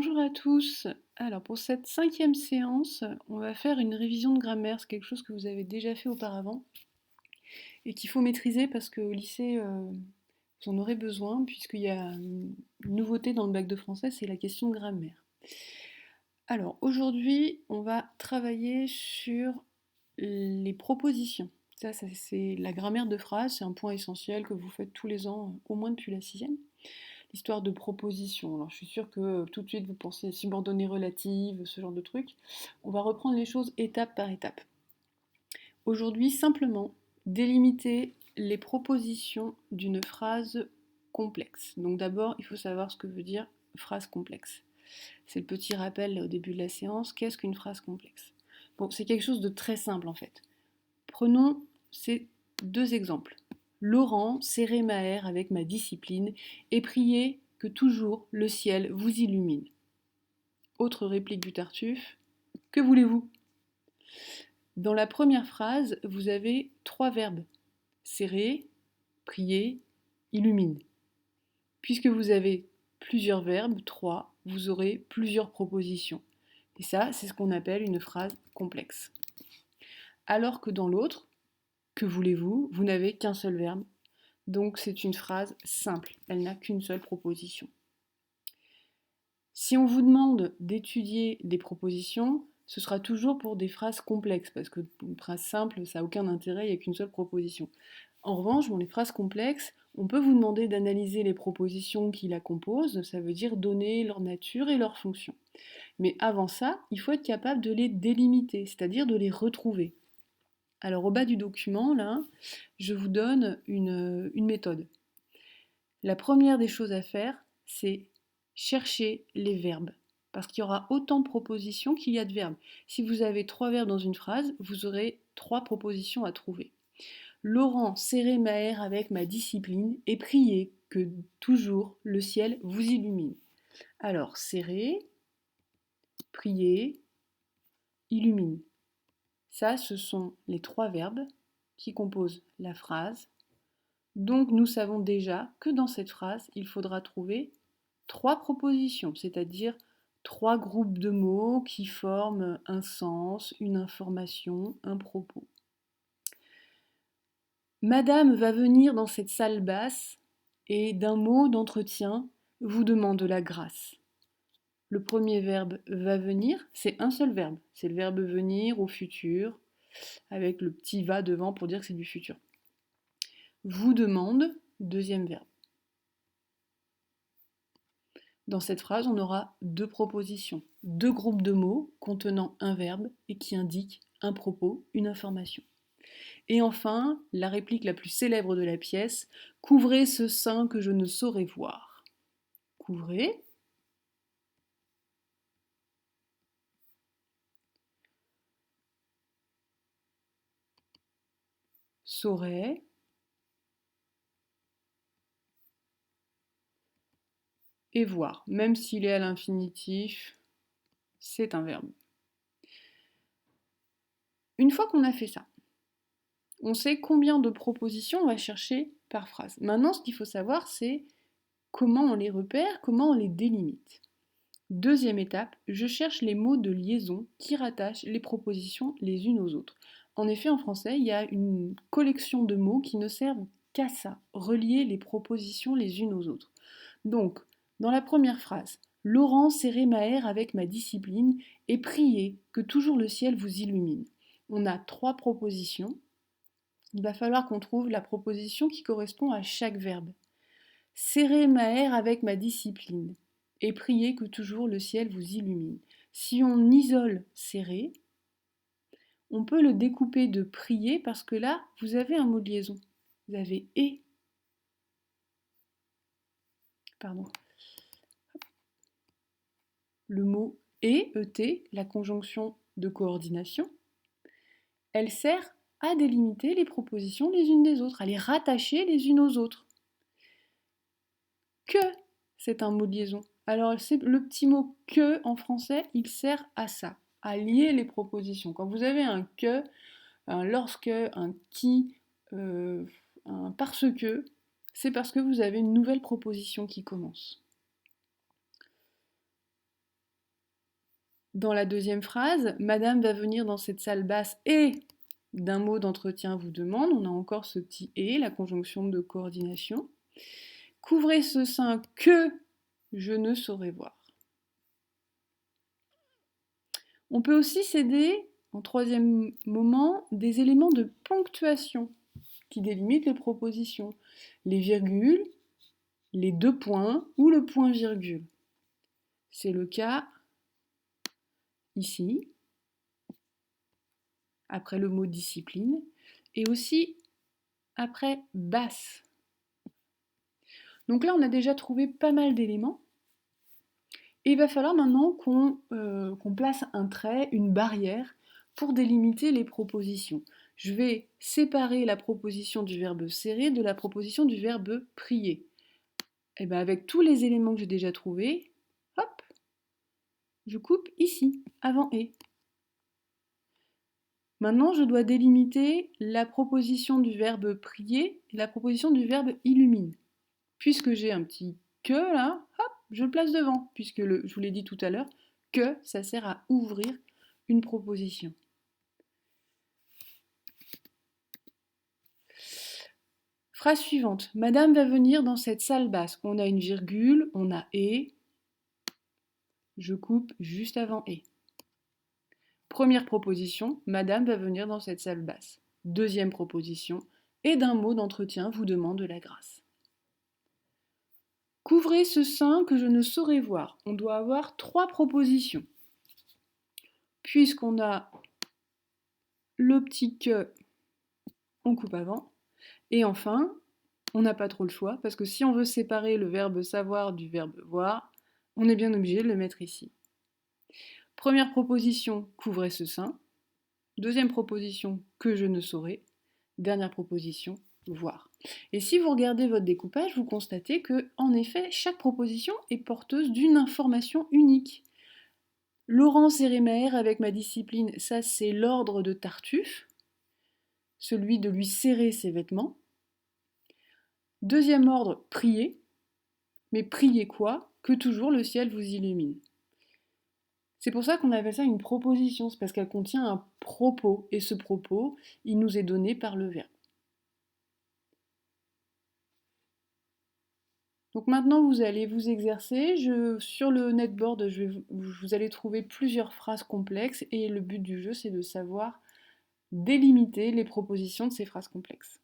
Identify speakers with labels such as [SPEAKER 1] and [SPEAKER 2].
[SPEAKER 1] Bonjour à tous. Alors pour cette 5e séance, on va faire une révision de grammaire. C'est quelque chose que vous avez déjà fait auparavant et qu'il faut maîtriser parce qu'au lycée, vous en aurez besoin puisqu'il y a une nouveauté dans le bac de français, c'est la question de grammaire. Alors aujourd'hui, on va travailler sur les propositions. Ça, c'est la grammaire de phrase, c'est un point essentiel que vous faites tous les ans, au moins depuis la 6e. L'histoire de proposition. Alors je suis sûre que tout de suite vous pensez subordonnée relative, ce genre de trucs. On va reprendre les choses étape par étape. Aujourd'hui, simplement, délimiter les propositions d'une phrase complexe. Donc d'abord, il faut savoir ce que veut dire phrase complexe. C'est le petit rappel au début de la séance. Qu'est-ce qu'une phrase complexe? Bon, c'est quelque chose de très simple en fait. Prenons ces deux exemples. Laurent, serrez Maher avec ma discipline et priez que toujours le ciel vous illumine. Autre réplique du Tartuffe. Que voulez-vous? Dans la première phrase, vous avez 3 verbes. Serrer, prier, illumine. Puisque vous avez plusieurs verbes, 3, vous aurez plusieurs propositions. Et ça, c'est ce qu'on appelle une phrase complexe. Alors que dans l'autre, que voulez-vous? Vous n'avez qu'un seul verbe. Donc c'est une phrase simple, elle n'a qu'une seule proposition. Si on vous demande d'étudier des propositions, ce sera toujours pour des phrases complexes, parce qu'une phrase simple, ça n'a aucun intérêt, il n'y a qu'une seule proposition. En revanche, dans les phrases complexes, on peut vous demander d'analyser les propositions qui la composent, ça veut dire donner leur nature et leur fonction. Mais avant ça, il faut être capable de les délimiter, c'est-à-dire de les retrouver. Alors au bas du document, là, je vous donne une méthode. La première des choses à faire, c'est chercher les verbes. Parce qu'il y aura autant de propositions qu'il y a de verbes. Si vous avez 3 verbes dans une phrase, vous aurez 3 propositions à trouver. Laurent, serrez Maher avec ma discipline et priez que toujours le ciel vous illumine. Alors, serrer, prier, illumine. Ça, ce sont les 3 verbes qui composent la phrase. Donc, nous savons déjà que dans cette phrase, il faudra trouver 3 propositions, c'est-à-dire 3 groupes de mots qui forment un sens, une information, un propos. Madame va venir dans cette salle basse et d'un mot d'entretien vous demande la grâce. Le premier verbe va venir, c'est un seul verbe. C'est le verbe venir au futur, avec le petit va devant pour dire que c'est du futur. Vous demande, deuxième verbe. Dans cette phrase, on aura 2 propositions, 2 groupes de mots contenant un verbe et qui indiquent un propos, une information. Et enfin, la réplique la plus célèbre de la pièce, couvrez ce sein que je ne saurais voir. Couvrez. Saurait. Et voir. Même s'il est à l'infinitif, c'est un verbe. Une fois qu'on a fait ça, on sait combien de propositions on va chercher par phrase. Maintenant, ce qu'il faut savoir, c'est comment on les repère, comment on les délimite. Deuxième étape, je cherche les mots de liaison qui rattachent les propositions les unes aux autres. En effet, en français, il y a une collection de mots qui ne servent qu'à ça, relier les propositions les unes aux autres. Donc, dans la première phrase, Laurent serrez Maher avec ma discipline et priez que toujours le ciel vous illumine. On a 3 propositions. Il va falloir qu'on trouve la proposition qui correspond à chaque verbe. Serrez Maher avec ma discipline et priez que toujours le ciel vous illumine. Si on isole serrer, on peut le découper de prier parce que là, vous avez un mot de liaison. Vous avez et. Pardon. Le mot et, et, la conjonction de coordination, elle sert à délimiter les propositions les unes des autres, à les rattacher les unes aux autres. Que, c'est un mot de liaison. Alors le petit mot que en français, il sert à ça, à lier les propositions. Quand vous avez un que, un lorsque, un qui, un parce que, c'est parce que vous avez une nouvelle proposition qui commence. Dans la deuxième phrase, Madame va venir dans cette salle basse et d'un mot d'entretien vous demande, on a encore ce petit et, la conjonction de coordination. Couvrez ce sein que je ne saurais voir. On peut aussi s'aider, en troisième moment, des éléments de ponctuation qui délimitent les propositions, les virgules, les deux points ou le point-virgule. C'est le cas ici, après le mot discipline, et aussi après basse. Donc là, on a déjà trouvé pas mal d'éléments. Et il va falloir maintenant qu'on place un trait, une barrière, pour délimiter les propositions. Je vais séparer la proposition du verbe serrer de la proposition du verbe prier. Et bien avec tous les éléments que j'ai déjà trouvés, hop, je coupe ici, avant et. Maintenant, je dois délimiter la proposition du verbe prier et la proposition du verbe illumine. Puisque j'ai un petit que là, hop, je le place devant, puisque je vous l'ai dit tout à l'heure, que ça sert à ouvrir une proposition. Phrase suivante. Madame va venir dans cette salle basse. On a une virgule, on a et. Je coupe juste avant et. Première proposition, Madame va venir dans cette salle basse. Deuxième proposition, et d'un mot d'entretien vous demande de la grâce. Couvrez ce sein que je ne saurais voir. On doit avoir 3 propositions. Puisqu'on a le petit que, on coupe avant. Et enfin, on n'a pas trop le choix, parce que si on veut séparer le verbe savoir du verbe voir, on est bien obligé de le mettre ici. Première proposition, couvrez ce sein. Deuxième proposition, que je ne saurais. Dernière proposition, voir. Et si vous regardez votre découpage, vous constatez que, en effet, chaque proposition est porteuse d'une information unique. Laurence et Rémaère avec ma discipline, ça c'est l'ordre de Tartuffe, celui de lui serrer ses vêtements. Deuxième ordre, prier. Mais prier quoi? Que toujours le ciel vous illumine. C'est pour ça qu'on appelle ça une proposition, c'est parce qu'elle contient un propos, et ce propos, il nous est donné par le verbe. Donc maintenant, vous allez vous exercer. Sur le netboard, vous allez trouver plusieurs phrases complexes, et le but du jeu, c'est de savoir délimiter les propositions de ces phrases complexes.